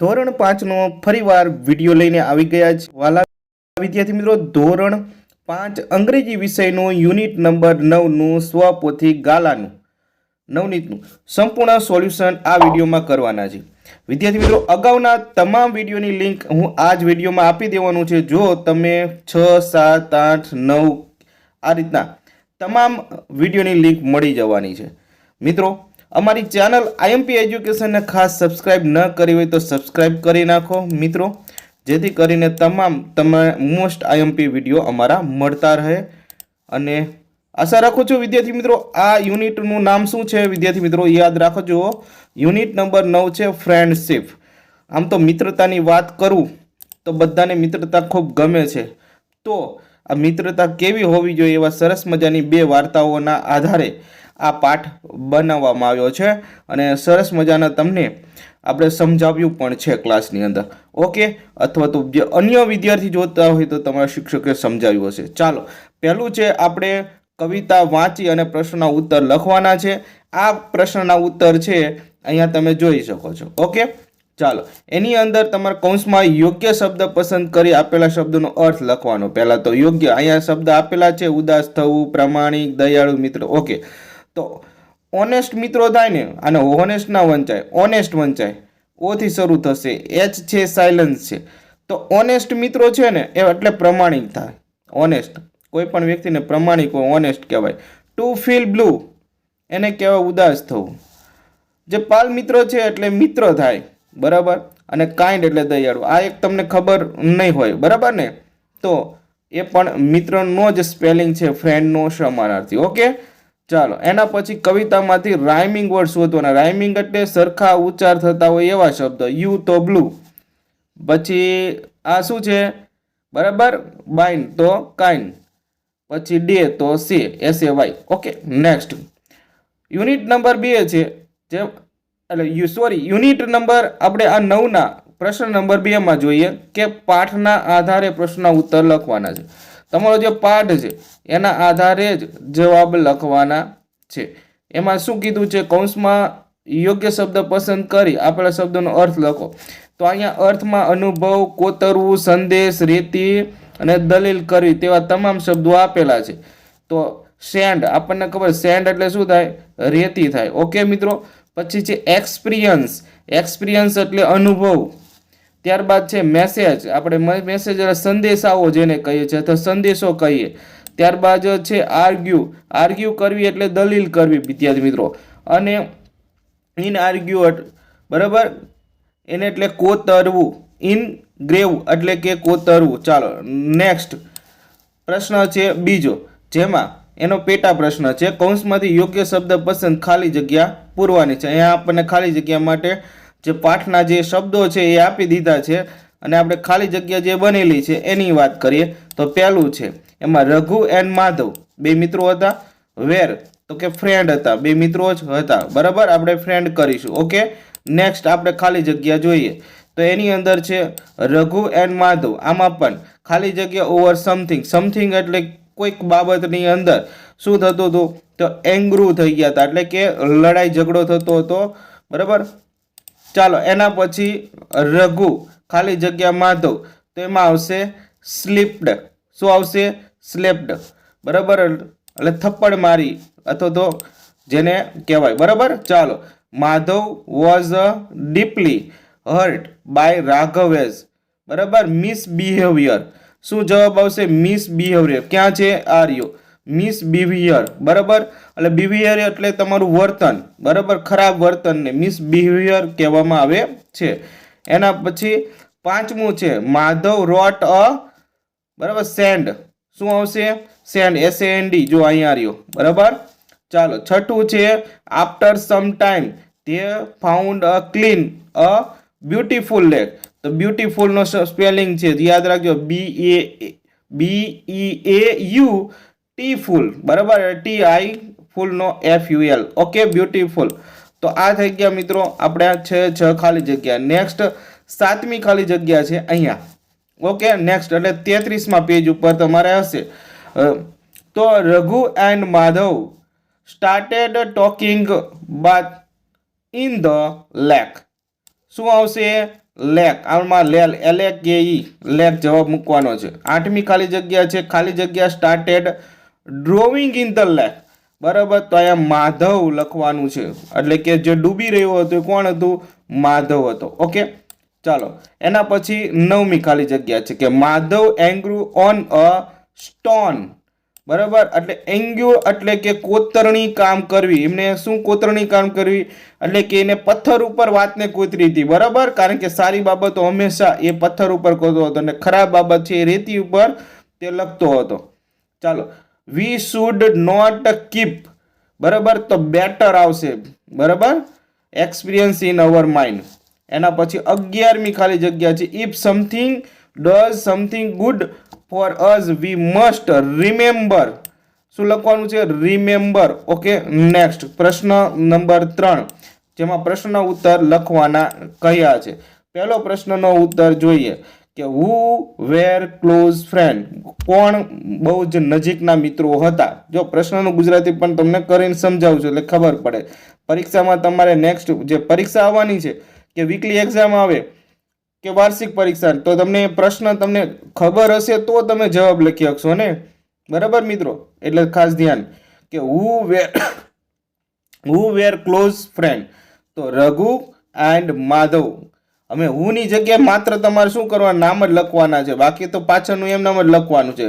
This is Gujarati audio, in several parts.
ધોરણ 5નો ફરીવાર વિડીયો લઈને આવી ગયા છે વાલા વિદ્યાર્થી મિત્રો। ધોરણ 5 અંગ્રેજી વિષયનું યુનિટ નંબર 9નું સ્વપોથી ગાલાનું નવનીતનું સંપૂર્ણ સોલ્યુશન આ વિડીયોમાં કરવાના છે વિદ્યાર્થી મિત્રો। અગાઉના તમામ વિડીયોની લિંક હું આ જ વિડીયોમાં આપી દેવાનું છે। જો તમે 6 7 8 9 આ રીતના તમામ વિડીયોની લિંક મળી જવાની છે મિત્રો। અમારી ચેનल IMP एज्युकेशन ने खास सब्सक्राइब न करी हो तो सब्सक्राइब करी नाखो मित्रों, जेथी करीने तमाम मोस्ट IMP विडियो अमारा मळता रहे। अने आशा राखुं छुं विद्यार्थी मित्रों आ युनिटनुं नाम शुं छे विद्यार्थी मित्रों याद राखजो। युनिट नंबर 9 छे फ्रेंडशिप। आम तो मित्रतानी वात करूं तो बधाने मित्रता खूब गमे छे, तो आ मित्रता केवी होवी जोईए एवा सरस मजानी बे वार्ताओना आधारे आ पाठ बनाववामां आव्यो छे अने सरस मजाना तमने आपणे समजाव्युं पण छे क्लासनी अंदर। ओके, अथवा तो जे अन्य विद्यार्थी जोता होय तो तमारा शिक्षके समजाव्युं हशे। चालो पहेलुं छे आपणे कविता वांची अने प्रश्नना उत्तर लखवाना छे। आ प्रश्नना उत्तर छे अहींया तमे जोई शको छो। ओके, चालो एनी अंदर तमारे कौंसमां योग्य शब्द पसंद करी आपेला शब्दनो अर्थ लखवानो। पहेला तो योग्य अहींया शब्द आपेला छे उदास थवुं, प्रामाणिक, दयाळु मित्र। ओके, तो ऑनेस्ट मित्रों थाय ने आने ऑनेस्ट ना वंचाय, ऑनेस्ट वंचाय, ओ थी शरू थशे, एच छे साइलेंस छे। तो ऑनेस्ट मित्रों छे ने एटले प्रामाणिक थाय। ऑनेस्ट कोई पण व्यक्तिने प्रामाणिक होय ऑनेस्ट कहेवाय। टू फील ब्लू एने कहेवाय उदास थवुं। जे पाल मित्रों छे एटले मित्र थाय, बराबर। अने काइंड एटले दयाळु। आ एक तमने खबर नहीं होय, बराबर ने, तो ए पण मित्रनो ज स्पेलिंग छे फ्रेंड नो समानार्थी। ओके, चालो एना पछी कवितामांथी राइमिंग वर्ड शोधवाना। राइमिंग एटले सरखा उच्चार थता होय एवा शब्द। यू तो ब्लू, पछी आ शुं छे, बराबर, बाइंड तो काइंड, पछी डे तो से, SAY। Okay, next unit number 2 छे जे એટલે સોરી યુનિટ નંબર આપણે આ 9 ના પ્રશ્ન નંબર 2 માં જોઈએ કે પાઠના આધારે પ્રશ્નના ઉત્તર લખવાના છે। તમારો જે પાઠ છે એના આધારે જ જવાબ લખવાના છે। એમાં શું કીધું છે, કૌંસમાં યોગ્ય શબ્દ પસંદ કરી આપેલા શબ્દનો અર્થ લખો। તો અહીંયા અર્થમાં અનુભવ, કોતરવું, સંદેશ, રેતી અને દલીલ કરવી તેવા તમામ શબ્દો આપેલા છે। તો સેન્ડ આપણને ખબર, સેન્ડ એટલે શું થાય, રેતી થાય। ઓકે મિત્રો, પછી છે એક્સપિરિયન્સ। એક્સપિરિયન્સ એટલે અનુભવ। ત્યારબાદ છે મેસેજ, આપણે મેસેજ એટલે સંદેશાઓ જેને કહીએ છીએ અથવા સંદેશો કહીએ। ત્યારબાદ છે આર્ગ્યુ। આર્ગ્યુ કરવી એટલે દલીલ કરવી વિદ્યાર્થી મિત્રો। અને ઇન આર્ગ્યુ, બરાબર, એને એટલે કોતરવું। ઇન ગ્રેવ એટલે કે કોતરવું। ચાલો નેક્સ્ટ પ્રશ્ન છે બીજો, જેમાં એનો પેટા પ્રશ્ન છે કૌંસમાંથી યોગ્ય શબ્દ પસંદ ખાલી જગ્યા પૂરવાની છે। અહીંયા આપણને ખાલી જગ્યા માટે જે પાઠના જે શબ્દો છે એ આપી દીધા છે અને આપણે ખાલી જગ્યા જે બનેલી છે એની વાત કરીએ તો પહેલું છે એમાં રઘુ એન્ડ માધવ બે મિત્રો હતા। વેર તો કે ફ્રેન્ડ હતા, બે મિત્રો જ હતા, બરાબર, આપણે ફ્રેન્ડ કરીશું। ઓકે, નેક્સ્ટ આપણે ખાલી જગ્યા જોઈએ તો એની અંદર છે રઘુ એન્ડ માધવ। આમાં પણ ખાલી જગ્યા ઓવર સમથિંગ। સમથિંગ એટલે કોઈક બાબતની અંદર શું થતું હતું તો એંગ્રુ થઈ ગયા હતા, એટલે કે લડાઈ ઝઘડો થતો હતો, બરાબર। ચાલો એના પછી રઘુ ખાલી જગ્યા માધવ, તો એમાં આવશે સ્લીપ્ડ। શું આવશે, સ્લેપ્ડ, બરાબર, એટલે થપ્પડ મારી અથવા તો જેને કહેવાય, બરાબર। ચાલો Madhav was deeply hurt by Raghav's, બરાબર, મિસબિહેવિયર। શું જવાબ આવશે, મિસબિહેવિયર। ક્યાં છે, આર્યો, મિસબિહેવિયર, બરાબર, એટલે બિહેવિયર એટલે તમારું વર્તન, બરાબર, ખરાબ વર્તનને મિસબિહેવિયર કહેવામાં આવે છે। એના પછી પાંચમું છે માધવ રોટ અ, બરાબર, સેન્ડ। શું આવશે, સેન્ડ, SAND, જો અહીંયા રહ્યો, બરાબર। ચાલો છઠ્ઠું છે આફ્ટર સમ ટાઈમ તે found a clean a beautiful lake. તો બ્યુટીફુલ નો સ્પેલિંગ છે યાદ રાખજો, BEAUT ફૂલ, બરાબર, TI ફૂલ નો FUL। Okay, beautiful. તો આ થઈ ગયા મિત્રો આપણે 6 ખાલી જગ્યા। નેક્સ્ટ 7મી ખાલી જગ્યા છે અહીંયા। ઓકે, નેક્સ્ટ એટલે 33મા પેજ ઉપર તમારે હશે। તો Raghu and Madhav started taking bath in the lake. શું આવશે, લેક, આમાં LAKE લેક જવાબ મૂકવાનો છે. 8મી ખાલી જગ્યા છે, ખાલી જગ્યા started drawing in the lake. બરાબર, તો અહીંયા માધવ લખવાનું છે, એટલે કે જે ડૂબી રહ્યો હતો એ કોણ હતું? માધવ હતો. ઓકે, ચાલો એના પછી 9મી ખાલી જગ્યા છે કે Madhav engrave on a stone. બરાબર, એટલે એંગ્યુર એટલે કે કોતરણી કામ કરવી. એમને શું કોતરણી કામ કરવી? એટલે કે એને પથ્થર ઉપર વાતને કોતરી હતી. બરાબર, કારણ કે સારી બાબતો હંમેશા એ પથ્થર ઉપર કરતો હતો અને ખરાબ બાબત છે એ રેતી ઉપર તે લખતો હતો. ચાલો, વી શુડ નોટ કીપ. બરાબર, તો બેટર આવશે. બરાબર, એક્સપિરિયન્સ ઇન અવર માઇન્ડ. એના પછી 11મી ખાલી જગ્યા છે if something does something good for us we must remember. શું લખવાનું છે? રિમેમ્બર. ઓકે, નેક્સ્ટ પ્રશ્ન નંબર 3, જેમાં પ્રશ્નના ઉત્તર લખવાના કયા છે. પહેલો પ્રશ્નનો ઉત્તર જોઈએ કે હુ વેર ક્લોઝ ફ્રેન્ડ. કોણ બહુ જ નજીકના મિત્રો હતા? જો પ્રશ્નનું ગુજરાતી પણ તમને કરીને સમજાવું છું એટલે ખબર પડે. પરીક્ષામાં તમારે નેક્સ્ટ જે પરીક્ષા આવવાની છે કે વીકલી એક્ઝામ આવે કે વાર્ષિક પરીક્ષા, તો તમને પ્રશ્ન તમને ખબર હશે તો તમે જવાબ લખી શકશો ને. બરાબર મિત્રો, એટલે ખાસ ધ્યાન કે હુ વેર ક્લોઝ ફ્રેન્ડ. તો રઘુ એન્ડ માધવ. અમે હું ની જગ્યાએ માત્ર તમારે શું કરવાનું? નામ જ લખવાના છે, બાકી તો પાછળનું એમ નામ જ લખવાનું છે.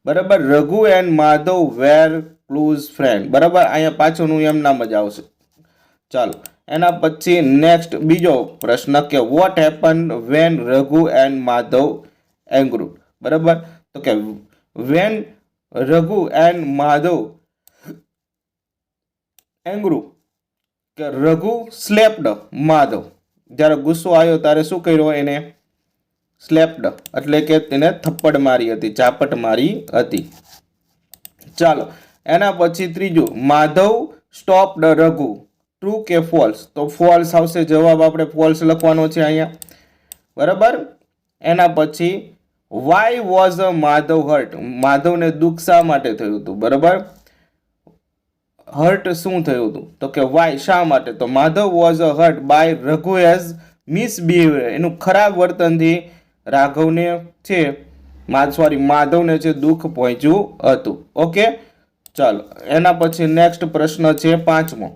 બરાબર, Raghu and Madhav were close friend. બરાબર, અહીંયા પાછળનું એમ નામ જ આવશે. ચાલો, એના પછી નેક્સ્ટ બીજો પ્રશ્ન કે what happen when Raghu and Madhav engraved. બરાબર, તો કે when Raghu and Madhav engrave, કે રઘુ સ્લેપ્ડ માધવ. જ્યારે ગુસ્સો આવ્યો ત્યારે શું કર્યો? એને સ્લેપ્ડ એટલે કે તેને થપ્પડ મારી હતી, ઝાપટ મારી હતી. ચાલો, એના પછી ત્રીજું માધવ સ્ટોપ્ડ રઘુ. ટ્રુ કે ફોલ્સ? તો ફોલ્સ આવશે. જવાબ આપણે ફોલ્સ લખવાનો છે અહીંયા. બરાબર, એના પછી વાય વોઝ માધવ હર્ટ. માધવને દુઃખ શા માટે થયું હતું? બરાબર, હર્ટ શું થયું હતું? તો કે વાય, શા માટે? તો Madhav was hurt by Raghu has misbehaviour. એનું ખરાબ વર્તનથી રાઘવને છે માધવને છે દુઃખ પહોંચ્યું હતું. ઓકે, ચાલો એના પછી નેક્સ્ટ પ્રશ્ન છે 5મો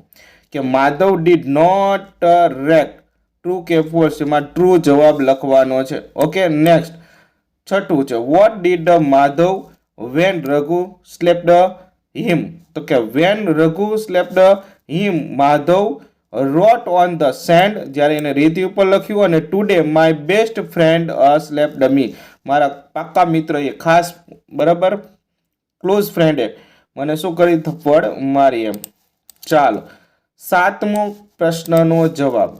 કે Madhav did not react. True કે ફોલ્સ? એમાં ટ્રુ જવાબ લખવાનો છે. ઓકે, નેક્સ્ટ 6થું છે what did Madhav when Raghu slapped him. તો કે when Raghu slapped him Madhav wrote on the sand. જ્યારે એને રેતી ઉપર લખ્યું અને today my best friend slapped me. મારા પાક્કા મિત્ર એ ખાસ, બરાબર, ક્લોઝ ફ્રેન્ડે મને શું કરી? થપ્પડ મારી એમ. ચાલો, 7મો પ્રશ્નનો જવાબ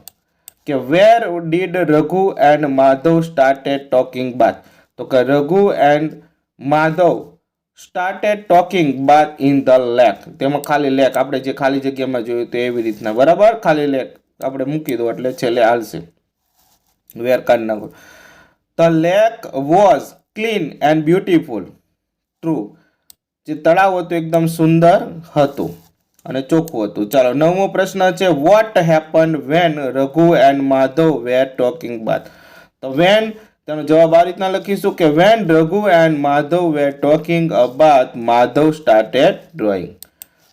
કે where did Raghu and Madhav started taking bath. તો કે Raghu and Madhav started taking bath in the lake. તેમાં ખાલી લેક આપણે જે ખાલી જગ્યામાં જોયું તો એવી રીતના. બરાબર, ખાલી લેક આપણે મૂકી દો એટલે છેલ્લે હાલશે. વેર કાઢી નાખો. The lake was clean and beautiful. True. જે તળાવ હતું એકદમ સુંદર હતું અને ચોખ્ખું હતું. ચાલો, 9મો પ્રશ્ન છે what happen when Raghu and Madhav were taking bath. તો વેન, તેનો જવાબ આ રીતના લખીશું કે when Raghu and Madhav were talking about Madhav started drowning.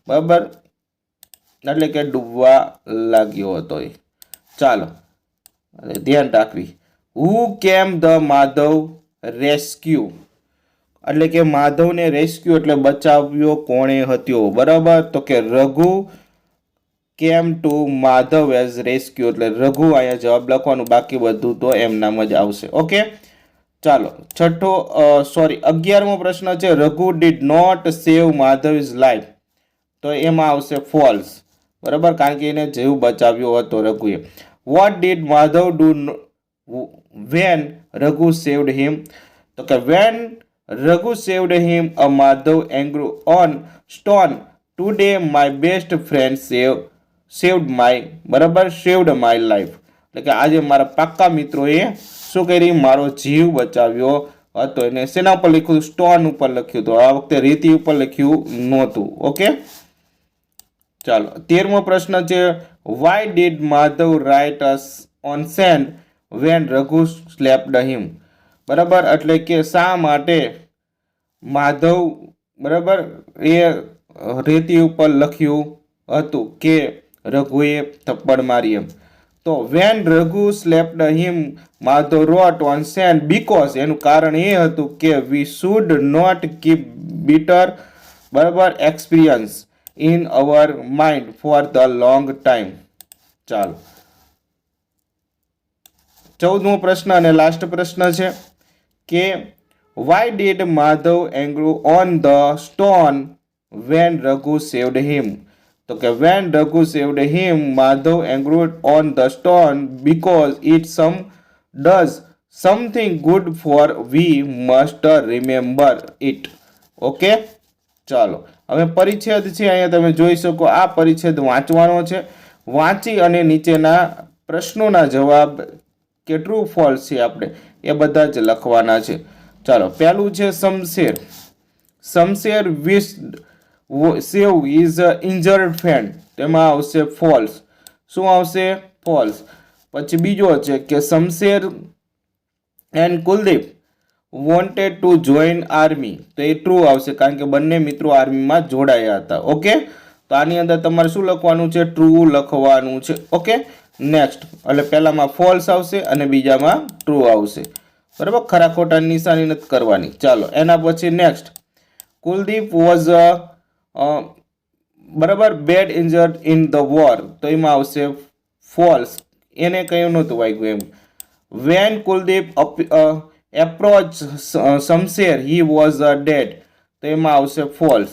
બરાબર, એટલે કે ડૂબવા લાગ્યો હતો. ચાલો, ધ્યાન રાખવી. હુ કેમ ધ માધવ રેસ્ક્યુ. એટલે કે માધવને રેસ્ક્યુ એટલે બચાવ્યો કોણે હતો? બરાબર, તો કે Raghu came to Madhav as rescue. એટલે રઘુ અહીંયા જવાબ લખવાનું, બાકી બધું તો એમ નામ જ આવશે. ઓકે, ચાલો 11મો પ્રશ્ન છે Raghu did not save Madhav is life. તો એમાં આવશે ફોલ્સ. બરાબર, કારણ કે એને જીવ બચાવ્યો હતો રઘુએ. What did Madhav do when Raghu saved him. તો કે when Raghu saved him uh Madhav engrave on stone today my best friend saved my. બરાબર, સેવ્ડ માય લાઈફ. એટલે કે આજે મારા પાક્કા મિત્રોએ શું કરી? મારો જીવ બચાવ્યો હતો. એને શેના ઉપર લખ્યું? સ્ટોન ઉપર લખ્યું હતું. આ વખતે રેતી ઉપર લખ્યું નહોતું. ઓકે, ચાલો 13મો પ્રશ્ન છે why did Madhav write us on sand when Raghu slapped him. બરાબર, એટલે કે શા માટે માધવ બરાબર એ રેતી ઉપર લખ્યું હતું કે રઘુએ થપ્પડ મારી એમ. તો when Raghu slapped him Madhav wrote on sand because એનું કારણ એ હતું કે we should not keep bitter બરાબર experience in our mind for the long time. ચાલો 14મો પ્રશ્ન અને લાસ્ટ પ્રશ્ન છે કે why did Madhav engrave on the stone when Raghu saved him. તો કે when Raghu saved him Madhav engraved on the stone because it does something good for we must remember it. Okay, ચાલો હવે પરિચ્છેદ છે અહીંયા તમે જોઈ શકો. આ પરિચ્છેદ વાંચવાનો છે. વાંચી અને નીચેના પ્રશ્નોના જવાબ કે ટ્રુ ફોલ્સ છે આપણે એ બધા જ લખવાના છે. ચાલો પહેલું છે શમશેર. શમશેર વિશ્ડ સેવ ઇઝ ઇન્જર્ડ ફ્રેન્ડ. તેમાં આવશે ફોલ્સ. શું આવશે? ફોલ્સ. પછી બીજો છે કે Shamsher and Kuldeep wanted to join army. તો એ ટ્રુ આવશે કારણ કે બંને મિત્રો આર્મીમાં જોડાયા હતા. ઓકે, તો આની અંદર તમારે શું લખવાનું છે? ટ્રુ લખવાનું છે. ઓકે, નેક્સ્ટ એટલે પહેલામાં ફોલ્સ આવશે અને બીજામાં ટ્રુ આવશે. બરાબર, ખરા ખોટા નિશાની નથી કરવાની. ચાલો એના પછી નેક્સ્ટ કુલદીપ વોઝ બરાબર bad injured in the war. તો એમાં આવશે ફોલ્સ. એને કયું નહોતું વાગ્યું એમ. When Kuldeep approach Shamsher he was dead. તો એમાં આવશે ફોલ્સ.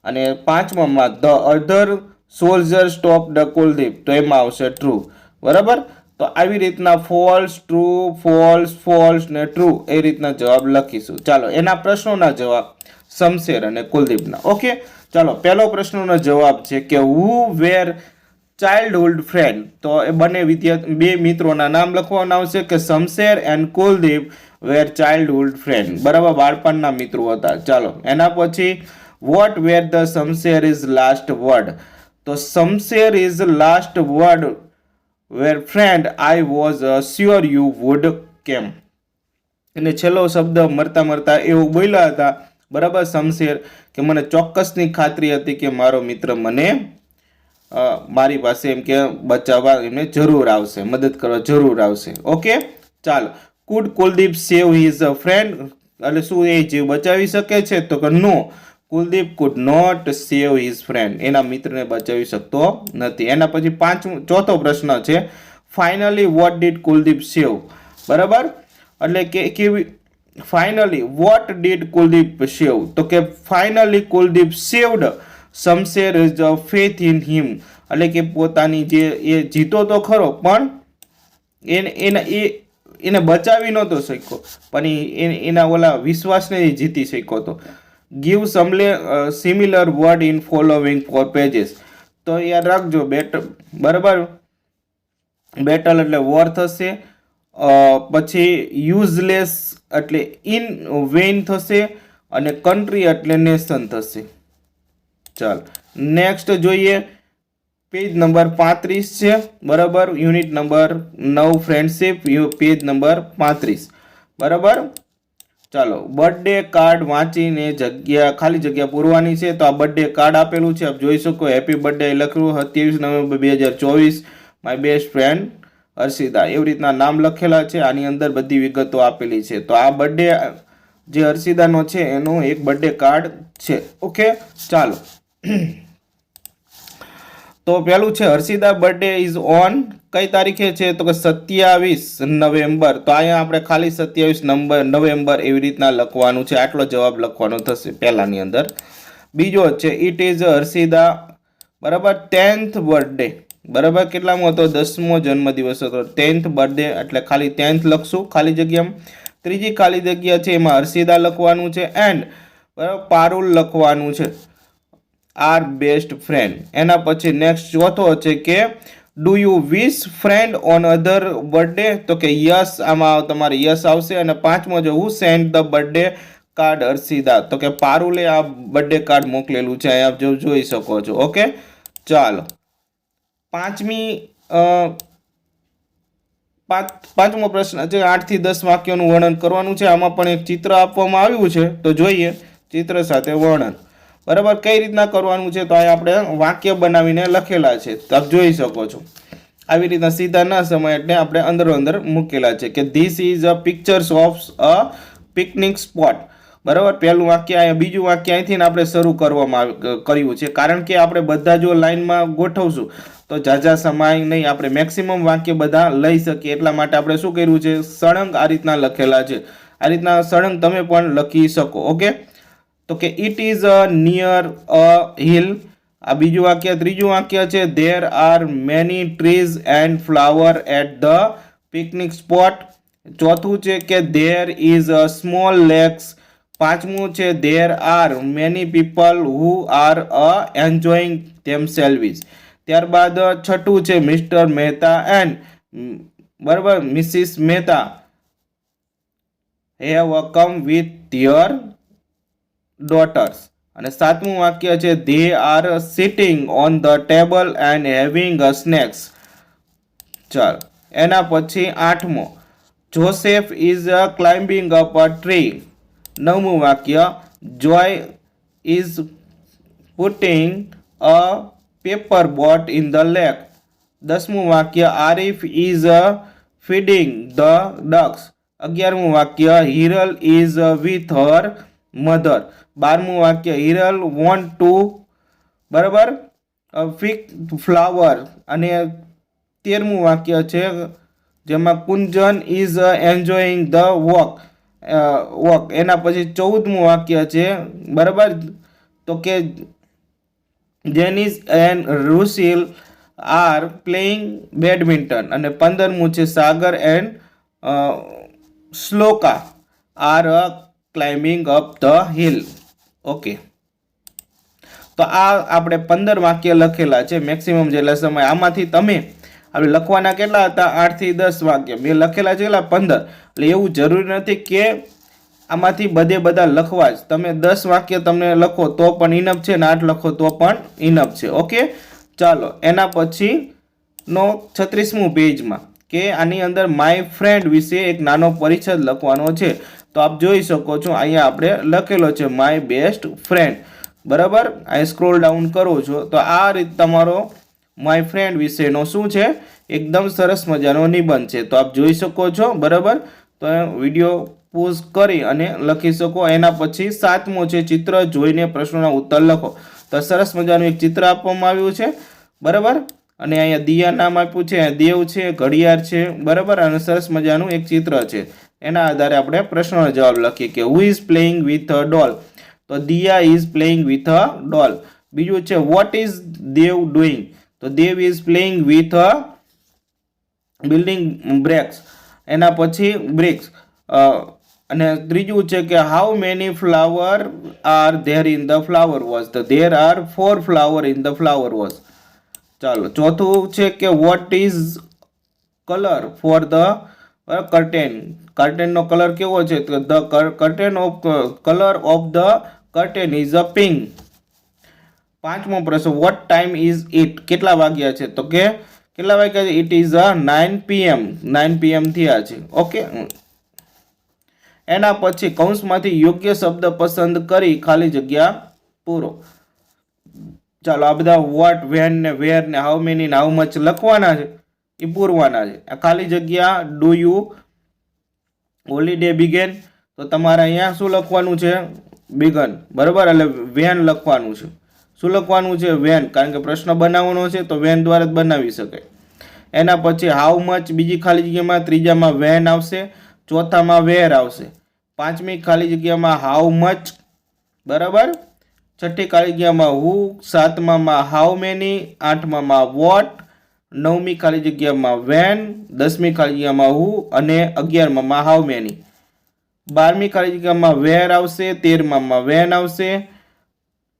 અને પાંચમામાં the other soldier stop the Kuldeep. તો એમાં આવશે ટ્રુ. બરાબર, તો આવી રીતના ફોલ્સ, ટ્રુ, ફોલ્સ, ફોલ્સ ને ટ્રુ એ રીતના જવાબ લખીશું. ચાલો એના પ્રશ્નોના જવાબ શમશેર અને કુલદીપના. ઓકે, ચાલો પહેલો પ્રશ્નનો જવાબ છે કે હુ વેર ચાઇલ્ડહુડ ફ્રેન્ડ. તો એ બે મિત્રોના નામ લખવાના આવશે કે Shamsher and Kuldeep were childhood friend. બરાબર, બાળપણના મિત્રો હતા. ચાલો એના પછી what were the Shamsher is last word. તો Shamsher is last word were friend I was sure you would came. અને છેલ્લો શબ્દ મરતા મરતા એવું બોલ્યા હતા બરાબર શમશેર કે મને ચોક્કસની ખાતરી હતી કે મારો મિત્ર મને મારી પાસે એમ કે બચાવવા એમને જરૂર આવશે, મદદ કરવા જરૂર આવશે. ઓકે, ચાલો could Kuldeep save his friend. એટલે શું એ જીવ બચાવી શકે છે? તો કે no, Kuldeep could not save his friend. એના મિત્રને બચાવી શકતો નથી. એના પછી ચોથો પ્રશ્ન છે ફાઇનલી વોટ ડીડ કુલદીપ સેવ. બરાબર, એટલે કે કેવી ફાઇનલી વોટ ડીડ કુલદીપ સેવ. તો કે finally Kuldeep saved Shamsher is faith in હિમ. એટલે કે પોતાની જે એ જીતો તો ખરો પણ એને બચાવી નહોતો શક્યો, પણ એના ઓલા વિશ્વાસને જીતી શક્યો હતો. Give similar word in following 4 પેजेस. તો યાદ રાખજો બરાબર, બેટલ એટલે વોર થશે. પછી યુઝલેસ એટલે ઇન વેઇન થશે અને કન્ટ્રી એટલે નેશન થશે. ચાલ નેક્સ્ટ જોઈએ. પેજ નંબર 35 છે. બરાબર, unit number 9 friendship, page number 35. બરાબર, ચાલો બર્થડે કાર્ડ વાંચીને ખાલી જગ્યા પૂરવાની છે. તો આ બર્થડે કાર્ડ આપેલું છે, આપ જોઈ શકો. હેપી બર્થડે લખ્યું 27 November 2024 my best friend Harshida. એવી રીતના નામ લખેલા છે. આની અંદર બધી વિગતો આપેલી છે. તો આ બર્થડે જે હર્ષિદાનો છે એનો એક બર્થડે કાર્ડ છે. ઓકે, ચાલો તો પેલું છે હર્ષિદા બર્થડે ઇઝ ઓન કઈ તારીખે છે? તો કે 27 નવેમ્બર. તો અહીંયા આપણે ખાલી 27 નવેમ્બર એવી રીતના લખવાનું છે. આટલો જવાબ લખવાનો થશે પહેલાની અંદર. બીજો છે ઇટ ઇઝ હર્ષિદા બરાબર 10th બર્થડે. બરાબર, કેટલામો હતો? 10મો જન્મદિવસ હતો. 10th બર્થડે એટલે ખાલી 10th લખશું ખાલી જગ્યામાં. ત્રીજી ખાલી જગ્યા છે એમાં હર્ષિદા લખવાનું છે એન્ડ બરાબર પારુલ લખવાનું છે, આર બેસ્ટ ફ્રેન્ડ. એના પછી નેક્સ્ટ ચોથો છે કે do you wish friend on other birthday. તો કે યસ, આમાં તમારે યસ આવશે. અને પાંચમો છે હુ send the birthday card Harshida. તો કે પારુલે આ બર્થડે કાર્ડ મોકલેલું છે, આપ જોઈ શકો છો. ઓકે, ચાલો પાંચમો પ્રશ્ન છે 8 થી 10 વાક્યોનું વર્ણન કરવાનું છે. આમાં પણ એક ચિત્ર આપવામાં આવ્યું છે, તો જોઈએ ચિત્ર સાથે વર્ણન. બરાબર, કઈ રીતના કરવાનું છે તો અહીં આપણે વાક્ય બનાવીને લખેલા છે, તો આપ જોઈ શકો છો. આવી રીતના સીધા ના સમય એટલે આપણે અંદર મૂકેલા છે કે this is a pictures of a picnic spot. બરાબર, પહેલું વાક્ય અહીંયા, બીજું વાક્ય અહીંથી આપણે શરૂ કર્યું છે, કારણ કે આપણે બધા જો લાઈનમાં ગોઠવશું તો ઝાઝા સમય નહીં, આપણે મેક્સિમમ વાક્ય બધા લઈ શકીએ. એટલા માટે આપણે શું કર્યું છે, સળંગ આ રીતના લખેલા છે. આ રીતના સળંગ તમે પણ લખી શકો. ઓકે, તો કે it is near a hill. આ બીજું વાક્ય. ત્રીજું વાક્ય છે there are many trees and flower at the picnic spot. ચોથું છે કે there is a small lakes. પાંચમું છે there are many people who are enjoying themselves. ત્યારબાદ છઠ્ઠું છે મિસ્ટર મહેતા એન્ડ બરાબર Mrs Mehta have come with their daughters. અને સાતમું વાક્ય છે they are sitting on the table and having a snacks. ચાલ, એના પછી આઠમો Joseph is climbing up a tree. નવમું વાક્ય Joy is putting a paper boat in the lake. દસમું વાક્ય Arif is feeding the ducks. 11મું વાક્ય Hiral is with her mother. 12મું વાક્ય હિરલ વોન્ટ ટુ બરાબર ફિક ફ્લાવર. અને 13મું વાક્ય છે જેમાં Kunjan is enjoying the walk. એના પછી 14મું વાક્ય છે બરાબર, તો કે Janice and Rusil are playing badminton. અને 15મું છે Sagar and Shloka are climbing up the hill. Okay, તો આ આપણે 15 વાક્ય લખેલા છે મેક્સિમમ જેટલા સમય. આમાંથી તમે આપણે લખવાના કેટલા હતા, 8 થી 10 વાક્ય. મેં લખેલા છે કેટલા, 15. એટલે એવું જરૂરી નથી કે આમાંથી બધા લખવા જ. તમે 10 વાક્ય તમને લખો તો પણ ઇનફ છે, ને 8 લખો તો પણ ઇનફ છે. ઓકે, ચાલો એના પછી નો 36મું પેજમાં કે આની અંદર માય ફ્રેન્ડ વિશે એક નાનો પરિચય લખવાનો છે. તો આપ જોઈ શકો છો અહીંયા આપણે લખેલો છે માય બેસ્ટ ફ્રેન્ડ. બરાબર, અહીં સ્ક્રોલ ડાઉન કરો છો તો આ રીત તમારો માય ફ્રેન્ડ વિશેનો શું છે, એકદમ સરસ મજાનો નિબંધ છે. તો આપ જોઈ શકો છો. બરાબર, તો વિડીયો પોઝ કરી અને લખી શકો. એના પછી 7મો છે ચિત્ર જોઈને પ્રશ્નોના ઉત્તર લખો. તો સરસ મજાનું એક ચિત્ર આપવામાં આવ્યું છે. બરાબર, અને અહીંયા દિયા નામ આપ્યું છે, દેવ છે, ઘડિયાળ છે. બરાબર, અને સરસ મજાનું એક ચિત્ર છે. એના આધારે આપણે પ્રશ્નોનો જવાબ લખીએ કે who is playing with a doll. તો Diya is playing with a doll. બીજું છે વોટ ઇઝ દેવ ડુઈંગ. તો Dev is playing with a building breaks. એના પછી બ્રિક્સ. અને ત્રીજું છે કે how many flower are there in the flower vase. તો there are 4 flower in the flower vase. ચાલો, ચોથું છે કે what is colour for the curtain. કર્ટેનનો કલર કેવો છે, તો the curtain of colour of the curtain is a pink. પાંચમો પ્રશ્ન વોટ ટાઈમ ઇઝ ઇટ. કેટલા વાગ્યા છે, તો કે કેટલા વાગ્યા છે, ઇટ ઇઝ 9 PM. 9 PM થયા છે. ઓકે, એના પછી કૌંસમાંથી યોગ્ય શબ્દ પસંદ કરી ખાલી જગ્યા પૂરો. ચાલો, આ બધા વોટ, વેન ને વેર ને હાઉ મેની ને હાઉ મચ લખવાના છે, એ પૂરવાના છે. આ ખાલી જગ્યા ડુ યુ હોલિડે બિગેન. તો તમારે અહીંયા શું લખવાનું છે, બિગન. બરાબર, એટલે વેન લખવાનું છે. શું લખવાનું છે, વેન, કારણ કે પ્રશ્ન બનાવવાનો છે તો વેન દ્વારા જ બનાવી શકાય. એના પછી હાઉ મચ બીજી ખાલી જગ્યામાં, ત્રીજામાં વેન આવશે, ચોથામાં વેર આવશે, પાંચમી ખાલી જગ્યામાં હાઉ મચ. બરાબર, છઠ્ઠી ખાલી જગ્યામાં હુ, સાતમામાં હાઉ મેની, આઠમામાં વોટ, નવમી ખાલી જગ્યામાં વેન, 10મી ખાલી જગ્યામાં હુ અને 11મામાં હાઉ મેની. 12મી ખાલી જગ્યામાં વેર આવશે, 13મામાં વેન આવશે,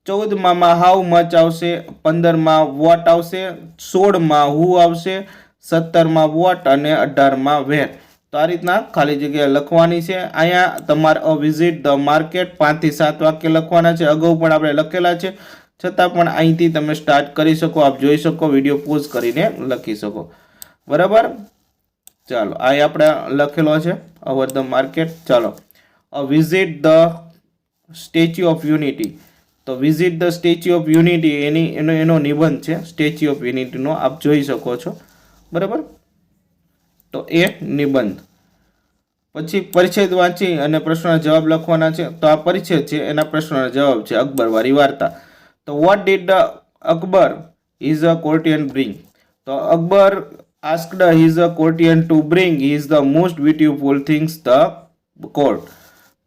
14મામાં હાઉ મચ આવશે, 15માં વોટ આવશે, 16માં હુ આવશે, 17માં વોટ અને 18માં વેર. તો આ રીતના ખાલી જગ્યા લખવાની છે. અહીંયા તમારે અ વિઝિટ ધ માર્કેટ 5 થી 7 વાક્ય લખવાના છે. અગાઉ પણ આપણે લખેલા છે, છતાં પણ અહીંથી તમે સ્ટાર્ટ કરી શકો. આપ જોઈ શકો, વિડીયો પોઝ કરીને લખી શકો. બરાબર, ચાલો આ આપણે લખેલો છે ઓવર ધ માર્કેટ. ચાલો visit the Statue of Unity. તો visit the Statue of Unity એનો નિબંધ છે સ્ટેચ્યુ ઓફ યુનિટીનો, આપ જોઈ શકો છો. બરાબર, તો એ નિબંધ. પછી પરિચ્છેદ વાંચી અને પ્રશ્નોના જવાબ લખવાના છે. તો આ પરિચ્છેદ છે, એના પ્રશ્નોના જવાબ છે અકબર વાળી વાર્તા. તો what did Akbar is a courtier bring. તો Akbar asked his courtier to bring is the most beautiful things the court.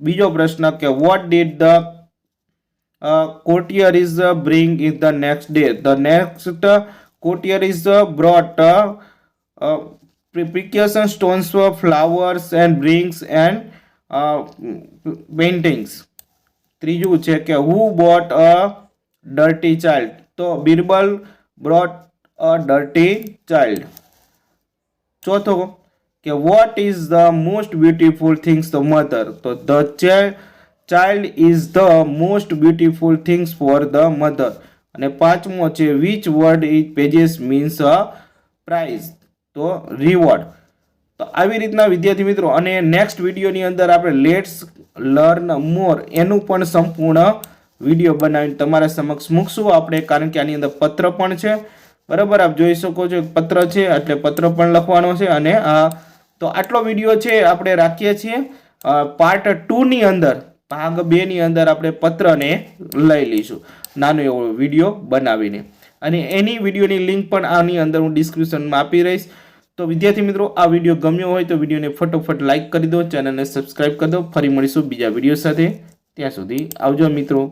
બીજો પ્રશ્ન કે what did the courtier is bring in the next day. The next courtier is brought precaution stones, flowers and rings and paintings. ત્રીજું છે કે who bought a dirty child. તો Birbal brought a dirty child. ચોથો કે what is the most beautiful things the mother. તો the child is the most beautiful things for the mother. અને પાંચમો છે which word it pages means a prize. તો reward. તો આવી રીતના વિદ્યાર્થી મિત્રો, અને નેક્સ્ટ વિડીયોની અંદર આપણે લેટ્સ લર્ન મોર એનું પણ સંપૂર્ણ વિડીયો બનાવીને તમારા સમક્ષ મૂકશું આપણે, કારણ કે આની અંદર પત્ર પણ છે. બરાબર, આપ જોઈ શકો છો પત્ર છે એટલે પત્ર પણ લખવાનો છે. અને તો આટલો વિડીયો છે આપણે રાખીએ છીએ. પાર્ટ 2 ની અંદર, ભાગ 2 ની અંદર આપણે પત્રને લઈ લઈશું નાનો એવો વિડીયો બનાવીને, અને એની વિડીયોની લિંક પણ આની અંદર હું ડિસ્ક્રિપ્શનમાં આપી રહીશ. તો વિદ્યાર્થી મિત્રો, આ વિડીયો ગમ્યો હોય તો વિડીયોને ફટોફટ લાઈક કરી દો, ચેનલને સબસ્ક્રાઇબ કરી દો. ફરી મળીશું બીજા વિડીયો સાથે. ત્યાં સુધી આવજો મિત્રો.